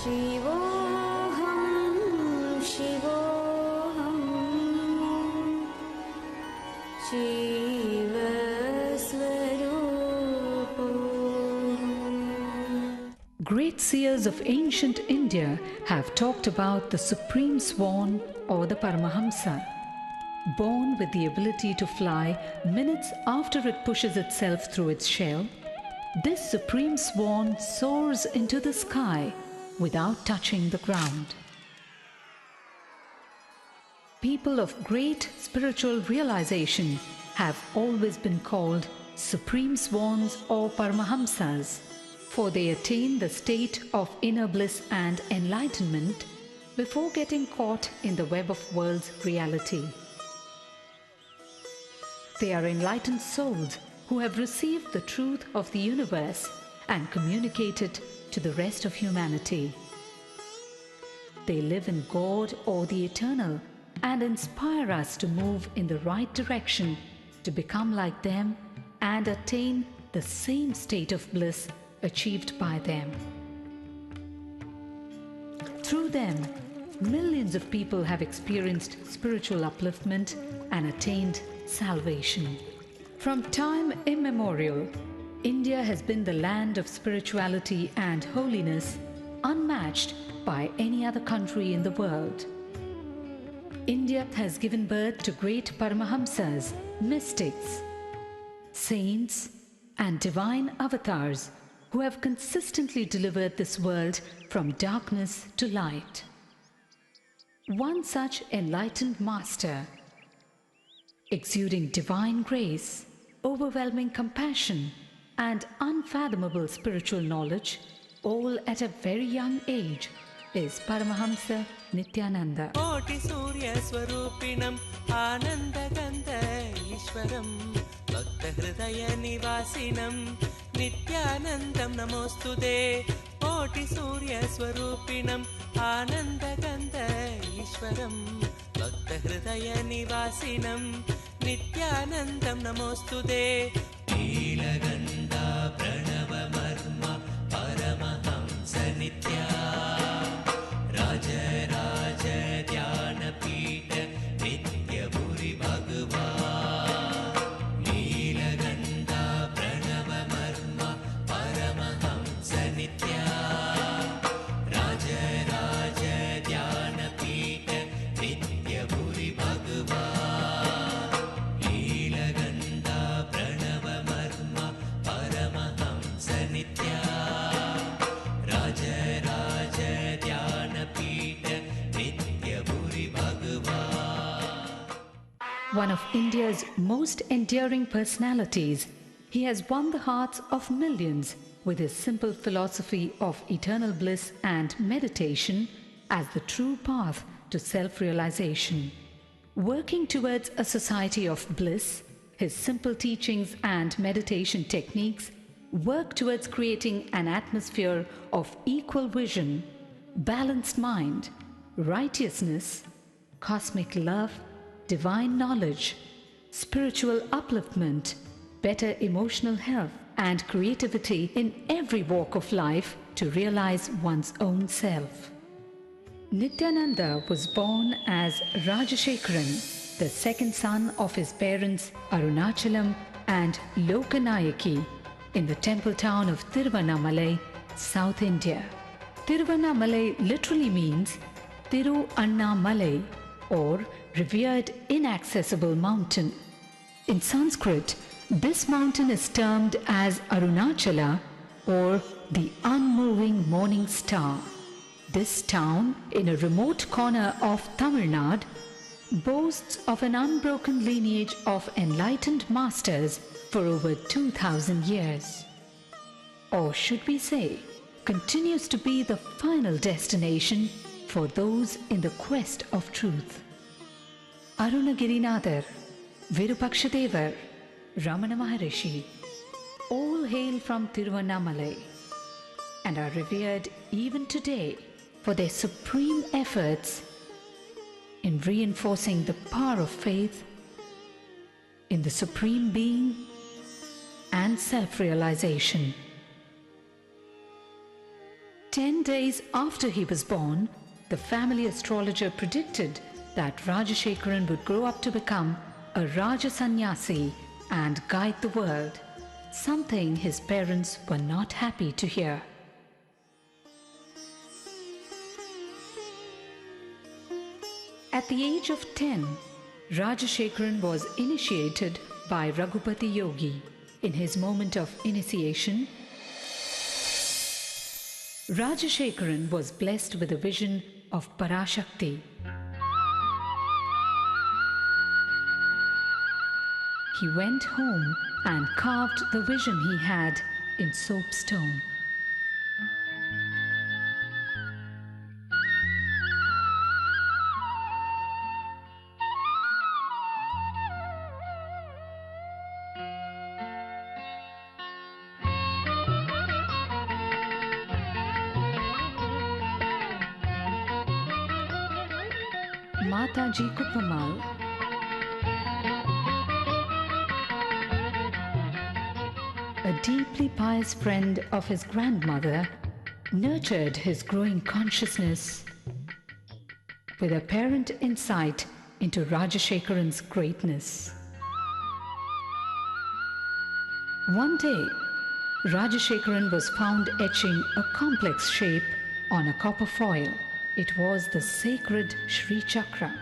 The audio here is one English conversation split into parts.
शिवोऽहं शिवोऽहं शिवस्वरूपोऽहम्. Great seers of ancient India have talked about the supreme swan or the Paramahamsa. Born with the ability to fly minutes after it pushes itself through its shell, this supreme swan soars into the sky without touching the ground. People of great spiritual realization have always been called supreme swans or Paramahamsas, for they attain the state of inner bliss and enlightenment before getting caught in the web of world's reality. They are enlightened souls who have received the truth of the universe and communicate it to the rest of humanity. They live in God or the eternal and inspire us to move in the right direction to become like them and attain the same state of bliss achieved by them. Through them, millions of people have experienced spiritual upliftment and attained salvation. From time immemorial, India has been the land of spirituality and holiness unmatched by any other country in the world. India has given birth to great Paramahamsas, mystics, saints, and divine avatars who have consistently delivered this world from darkness to light. One such enlightened master, exuding divine grace, overwhelming compassion, and unfathomable spiritual knowledge, all at a very young age, is Paramahamsa Nithyananda. Koti Surya Swarupinam Anandagandha Ishwaram Bhakta Hridaya Nivasinam Nithyanandam Namostude. Koti Surya Swarupinam Anandagandha Ishwaram Bhakta Hridaya Nivasinam Nithyanandam Namostude. Nilagandha Pranava Marma Paramahamsa Nithya Raja Raja Dhyana Pita Nitya Bhuri Bhagavan. Nilagandha Pranava Marma Paramahamsa Nithya Raja Raja Dhyana Pita Nitya Bhuri Bhagavan. Nilagandha Pranava Marma Paramahamsa Nithya Raja Raja Dhyana Pita Nitya Bhuri Bhagavan. One of India's most enduring personalities, he has won the hearts of millions with his simple philosophy of eternal bliss and meditation as the true path to self-realization. Working towards a society of bliss, his simple teachings and meditation techniques work towards creating an atmosphere of equal vision, balanced mind, righteousness, cosmic love, divine knowledge, spiritual upliftment, better emotional health, and creativity in every walk of life to realize one's own self. Nithyananda was born as Rajashekharan, the second son of his parents Arunachalam and Lokanayaki, in the temple town of Tiruvannamalai, South India. Tiruvannamalai literally means Thiru Annamalai, or revered inaccessible mountain. In Sanskrit, this mountain is termed as Arunachala, or the unmoving morning star. This town, in a remote corner of Tamil Nadu, boasts of an unbroken lineage of enlightened masters for over 2,000 years. Or should we say, continues to be the final destination for those in the quest of truth. Arunagirinathar, Virupakshadevar, Ramana Maharishi, all hail from Tiruvannamalai and are revered even today for their supreme efforts in reinforcing the power of faith in the Supreme Being and self-realization. 10 days after he was born, the family astrologer predicted that Rajashekaran would grow up to become a Raja Sannyasi and guide the world, something his parents were not happy to hear. At the age of 10, Rajashekaran was initiated by Raghupati Yogi. In his moment of initiation, Rajashekaran was blessed with a vision of Parashakti. He went home and carved the vision he had in soapstone. Mataji Kuppamal, a deeply pious friend of his grandmother, nurtured his growing consciousness with apparent insight into Rajashekaran's greatness. One day, Rajashekaran was found etching a complex shape on a copper foil. It was the sacred Shri Chakra.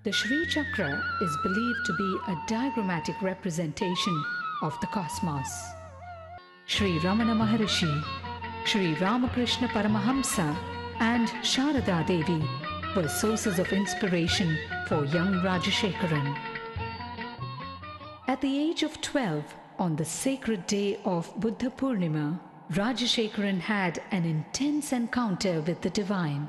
The Shri Chakra is believed to be a diagrammatic representation of the cosmos. Sri Ramana Maharishi, Sri Ramakrishna Paramahamsa, and Sharada Devi were sources of inspiration for young Rajashekaran. At the age of 12, on the sacred day of Buddha Purnima, Rajashekaran had an intense encounter with the divine,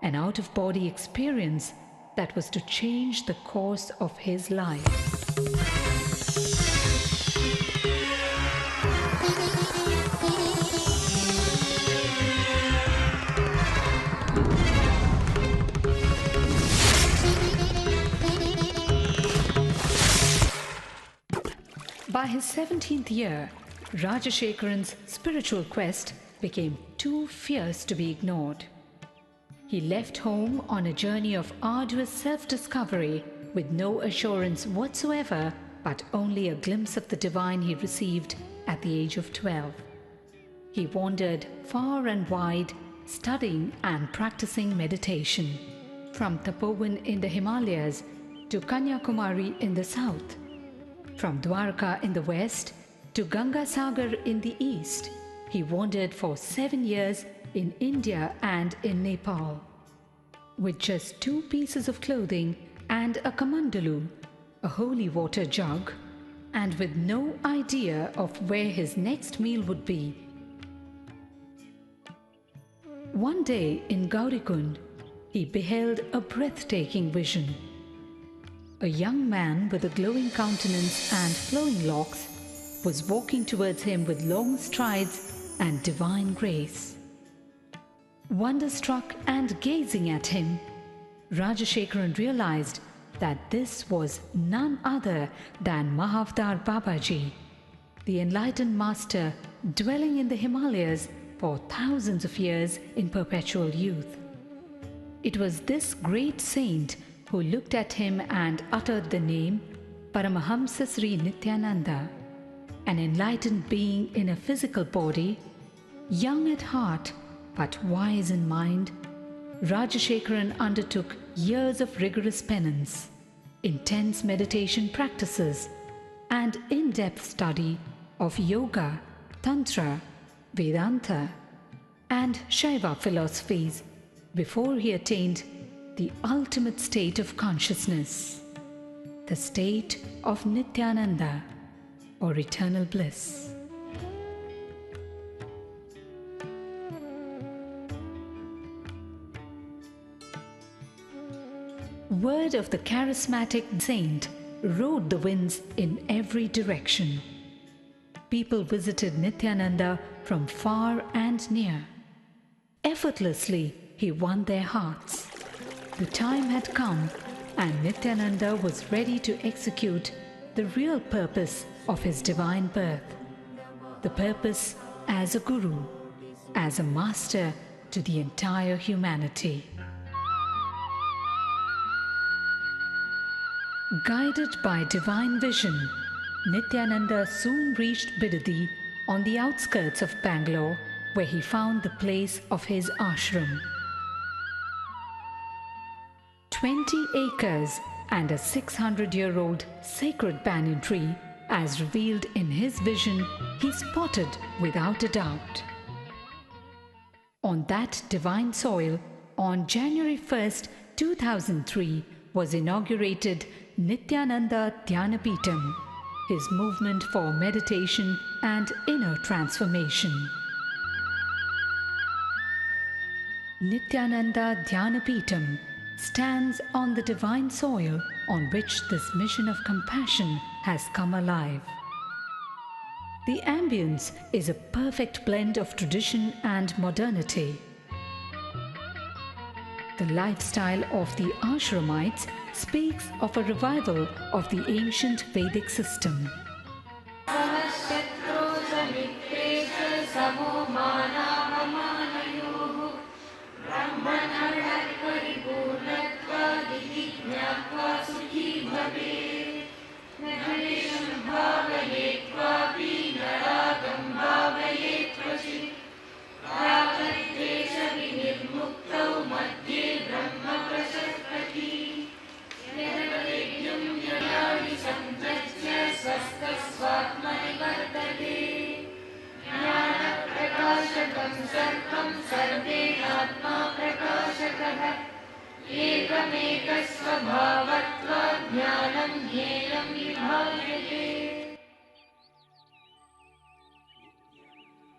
an out-of-body experience that was to change the course of his life. By his 17th year, Rajashekaran's spiritual quest became too fierce to be ignored. He left home on a journey of arduous self-discovery with no assurance whatsoever, but only a glimpse of the divine he received at the age of 12. He wandered far and wide, studying and practicing meditation, from Tapovan in the Himalayas to Kanyakumari in the south, from Dwarka in the west to Ganga Sagar in the east. He wandered for 7 years in India and in Nepal. With just 2 pieces of clothing and a kamandalu, a holy water jug, and with no idea of where his next meal would be. One day in Gaurikund, he beheld a breathtaking vision. A young man with a glowing countenance and flowing locks was walking towards him with long strides and divine grace. Wonderstruck and gazing at him, Rajashekaran realized that this was none other than Mahavdar Babaji, the enlightened master dwelling in the Himalayas for thousands of years in perpetual youth. It was this great saint who looked at him and uttered the name Paramahamsa Nithyananda, an enlightened being in a physical body, young at heart but wise in mind. Rajashekaran undertook years of rigorous penance, intense meditation practices, and in-depth study of yoga, tantra, Vedanta, and Shaiva philosophies before he attained the ultimate state of consciousness, the state of Nithyananda, or eternal bliss. Word of the charismatic saint rode the winds in every direction. People visited Nithyananda from far and near. Effortlessly, he won their hearts. The time had come, and Nithyananda was ready to execute the real purpose of his divine birth, the purpose as a guru. as a master to the entire humanity. Guided by divine vision, Nithyananda soon reached Bidadi on the outskirts of Bangalore, where he found the place of his ashram. 20 acres and a 600-year-old sacred banyan tree, as revealed in his vision, he spotted without a doubt. On that divine soil, on January 1st, 2003, was inaugurated Nithyananda Dhyanapitham, his movement for meditation and inner transformation. Nithyananda Dhyanapitham stands on the divine soil on which this mission of compassion has come alive. The ambience is a perfect blend of tradition and modernity. The lifestyle of the ashramites speaks of a revival of the ancient Vedic system.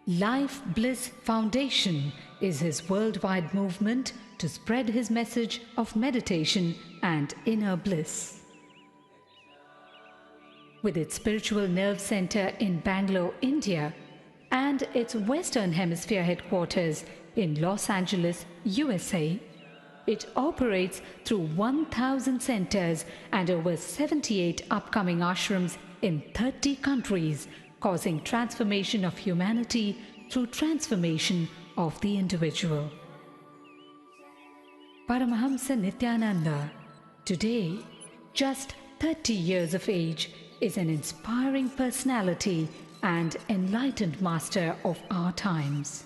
Life Bliss Foundation is his worldwide movement to spread his message of meditation and inner bliss. With its spiritual nerve center in Bangalore, India, and its Western Hemisphere headquarters in Los Angeles, USA, it operates through 1,000 centers and over 78 upcoming ashrams in 30 countries, causing transformation of humanity through transformation of the individual. Paramahamsa Nithyananda, today just 30 years of age, is an inspiring personality and enlightened master of our times.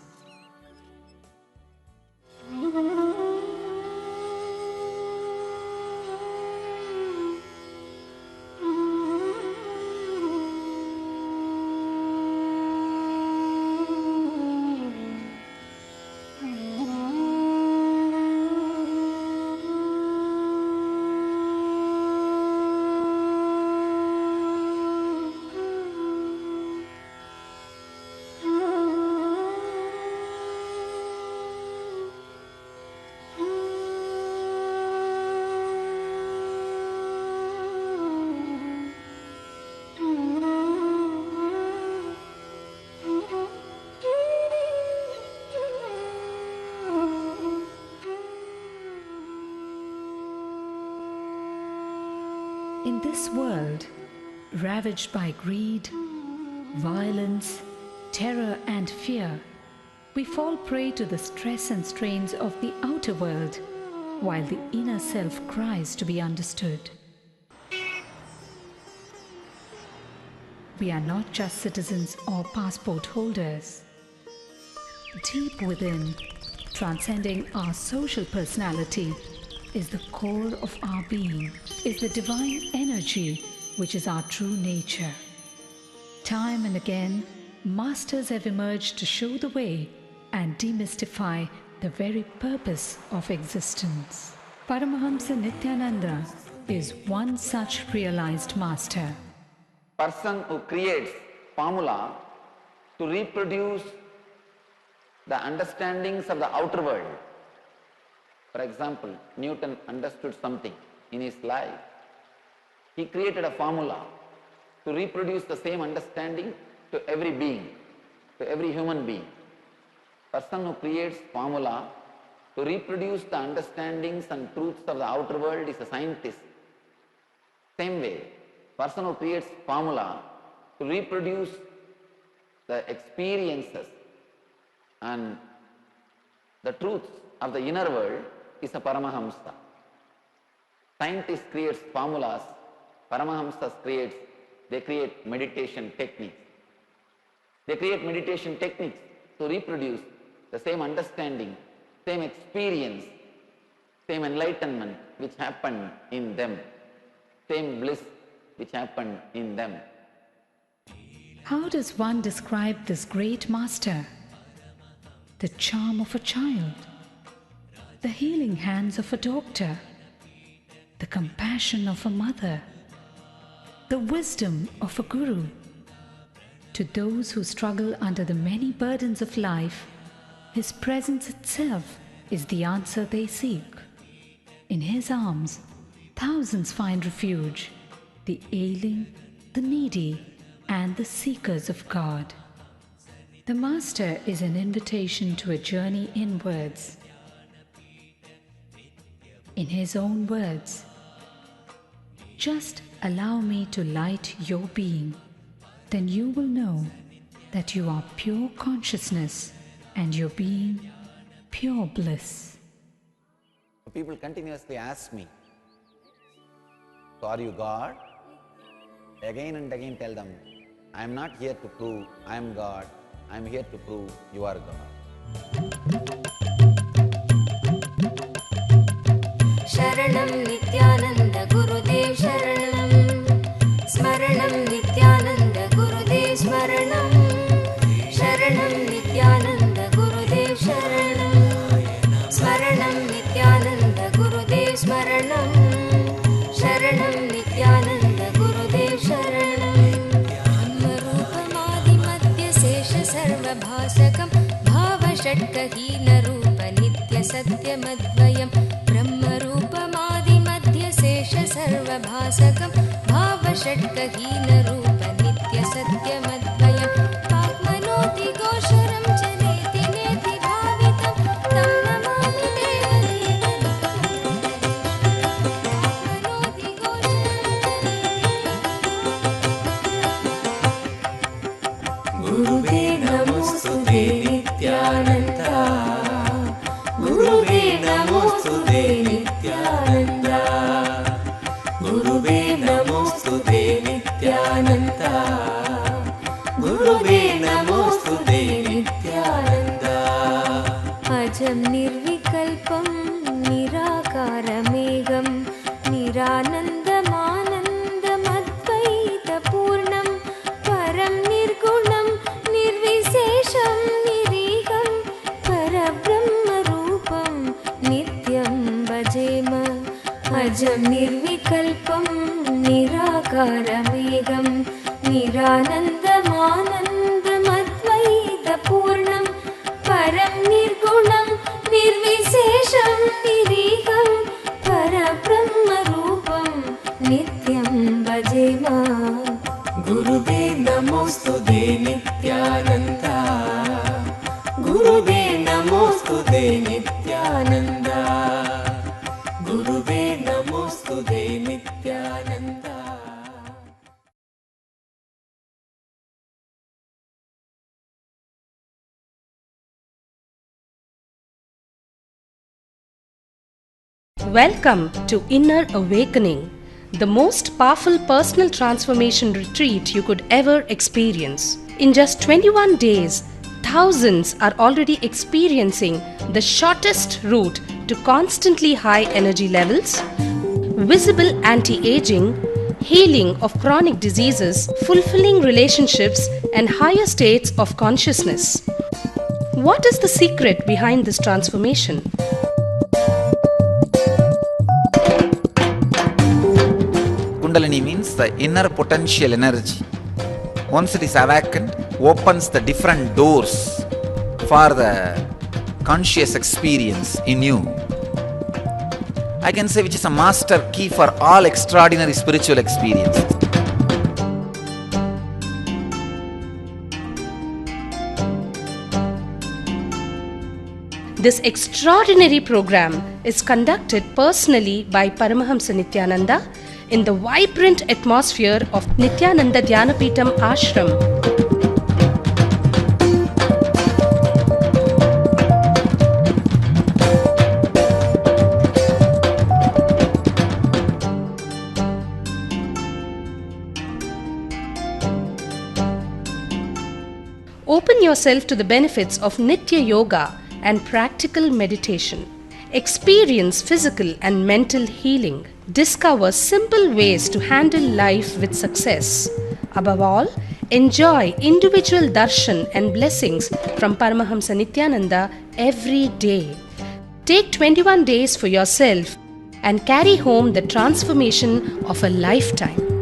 In this world, ravaged by greed, violence, terror and fear, we fall prey to the stress and strains of the outer world, while the inner self cries to be understood. We are not just citizens or passport holders. Deep within, transcending our social personality, is the core of our being, is the divine energy which is our true nature. Time and again, masters have emerged to show the way and demystify the very purpose of existence. Paramahamsa Nithyananda is one such realized master. Person who creates formula to reproduce the understandings of the outer world. For example, Newton understood something in his life. He created a formula to reproduce the same understanding to every being, to every human being. Person who creates formula to reproduce the understandings and truths of the outer world is a scientist. Same way, person who creates formula to reproduce the experiences And the truth of the inner world is a Paramahamsa. Scientists create formulas, Paramahamsas they create meditation techniques. They create meditation techniques to reproduce the same understanding, same experience, same enlightenment which happened in them, same bliss which happened in them. How does one describe this great master? The charm of a child, the healing hands of a doctor, the compassion of a mother, the wisdom of a guru. To those who struggle under the many burdens of life, his presence itself is the answer they seek. In his arms, thousands find refuge, the ailing, the needy, and the seekers of God. The Master is an invitation to a journey inwards. In his own words, "Just allow me to light your being, then you will know that you are pure consciousness and your being pure bliss." People continuously ask me, "So are you God?" Again and again tell them, "I am not here to prove I am God. I am here to prove you are God." शरणं नित्यानंद गुरुदेव शरणं स्मरणं नित्यानंद गुरुदेव स्मरणं शरणं नित्यानंद गुरुदेव शरणं स्मरणं नित्यानंद गुरुदेव स्मरणं शरणं नित्यानंद गुरुदेव शरणं ब्रह्मरूपमादिमध्यशेष सर्वभासकं भावषट्कहीनरूप नित्यसत्यमद्वयं ब्रह्मरूपमादिमध्यशेष सर्वभासकं भावषट्कहीनरूप नित्यसत्यमद्वयं पाप्मनोतिघोषरं च नेति नेति भावितं तं नमामि गुरुवे नमोस्तुते नित्यानन्दा गुरुवे नमोस्तुते नित्यानन्दा गुरुवे नमोस्तुते नित्यानन्दा गुरुवे नमोस्तुते नित्यानन्दा अजं निर्विकल्पं निराकारमेघं निरानन्दमानन्दमद्वैतपूर्णं परं निर्गुणं निर्विशेषं निरीहं परब्रह्मरूपं नित्यं भजेम अजं निर्विकल्पं निराकारमेघं निरानन्दमानन्दमद्वैतपूर्णं परं निर्गुणं निर्विशेषं निरीहं परब्रह्मरूपं नित्यं भजेम गुरुवे नमोस्तुते नित्यानन्दा गुरुवे नमोस्तुते नित्यानन्दा गुरुवे नमोस्तुते Nityananda Welcome to Inner Awakening, the most powerful personal transformation retreat you could ever experience. In just 21 days, thousands are already experiencing the shortest route to constantly high energy levels, visible anti-aging, healing of chronic diseases, fulfilling relationships, and higher states of consciousness. What is the secret behind this transformation? Kundalini means the inner potential energy. Once it is awakened, opens the different doors for the conscious experience in you. I can say which is a master key for all extraordinary spiritual experiences. This extraordinary program is conducted personally by Paramahamsa Nithyananda in the vibrant atmosphere of yourself to the benefits of Nitya Yoga and practical meditation. Experience physical and mental healing. Discover simple ways to handle life with success. Above all, enjoy individual darshan and blessings from Paramahamsa Nithyananda every day. Take 21 days for yourself and carry home the transformation of a lifetime.